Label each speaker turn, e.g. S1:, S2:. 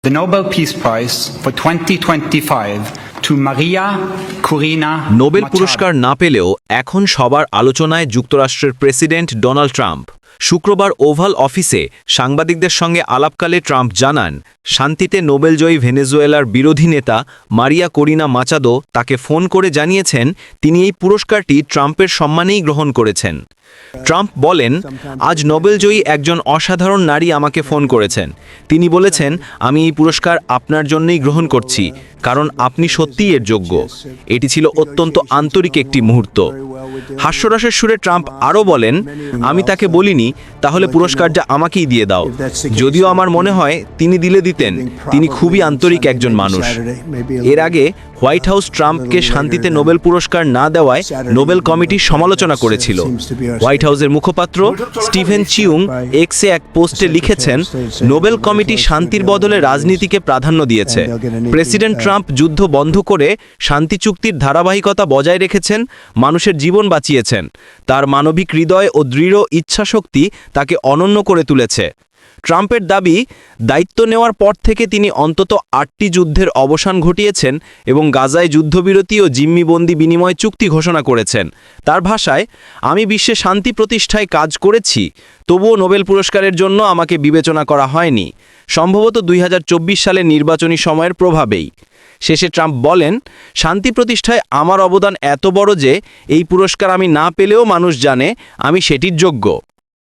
S1: The Nobel Peace Prize for 2025 to Maria Corina
S2: Nobel
S1: Machado.
S2: পুরস্কার না পেলেও এখন সবার আলোচনায় যুক্তরাষ্ট্রের প্রেসিডেন্ট ডোনাল্ড ট্রাম্প। শুক্রবার ওভাল অফিসে সাংবাদিকদের সঙ্গে আলাপকালে ট্রাম্প জানান, শান্তিতে নোবেলজয়ী ভেনেজুয়েলার বিরোধী নেতা মারিয়া করিনা মাচাদো তাকে ফোন করে জানিয়েছেন তিনি এই পুরস্কারটি ট্রাম্পের সম্মানেই গ্রহণ করেছেন। ট্রাম্প বলেন, আজ নোবেলজয়ী একজন অসাধারণ নারী আমাকে ফোন করেছেন। তিনি বলেছেন, আমি এই পুরস্কার আপনার জন্যই গ্রহণ করছি, কারণ আপনি সত্যিই এর যোগ্য। এটি ছিল অত্যন্ত আন্তরিক একটি মুহূর্ত। হাস্যরসের সুরে ট্রাম্প আরও বলেন, আমি তাকে বলিনি তাহলে পুরস্কারটা আমাকেই দিয়ে দাও, যদিও আমার মনে হয় তিনি দিতেন। তিনি খুবই আন্তরিক একজন মানুষ। এর আগে হোয়াইট হাউস ট্রাম্পকে শান্তিতে নোবেল পুরস্কার না দেওয়ায় নোবেল কমিটির সমালোচনা করেছিল। হোয়াইট হাউসের মুখপাত্র স্টিভেন চিউং এক্সে এক পোস্টে লিখেছেন, নোবেল কমিটি শান্তির বদলে রাজনীতিকে প্রাধান্য দিয়েছে। প্রেসিডেন্ট ট্রাম্প যুদ্ধ বন্ধ করে শান্তি চুক্তির ধারাবাহিকতা বজায় রেখেছেন, মানুষের জীবন বাঁচিয়েছেন। তার মানবিক হৃদয় ও দৃঢ় ইচ্ছাশক্তি তাকে অনন্য করে তুলেছে। ট্রাম্পের দাবি, দায়িত্ব নেওয়ার পর থেকে তিনি অন্তত 8টি যুদ্ধের অবসান ঘটিয়েছেন এবং গাজায় যুদ্ধবিরতি ও জিম্মিবন্দি বিনিময় চুক্তি ঘোষণা করেছেন। তার ভাষায়, আমি বিশ্বে শান্তি প্রতিষ্ঠায় কাজ করেছি, তবুও নোবেল পুরস্কারের জন্য আমাকে বিবেচনা করা হয়নি, সম্ভবত 2024 সালের নির্বাচনী সময়ের প্রভাবেই। শেষে ট্রাম্প বলেন, শান্তি প্রতিষ্ঠায় আমার অবদান এত বড় যে এই পুরস্কার আমি না পেলেও মানুষ জানে আমি সেটির যোগ্য।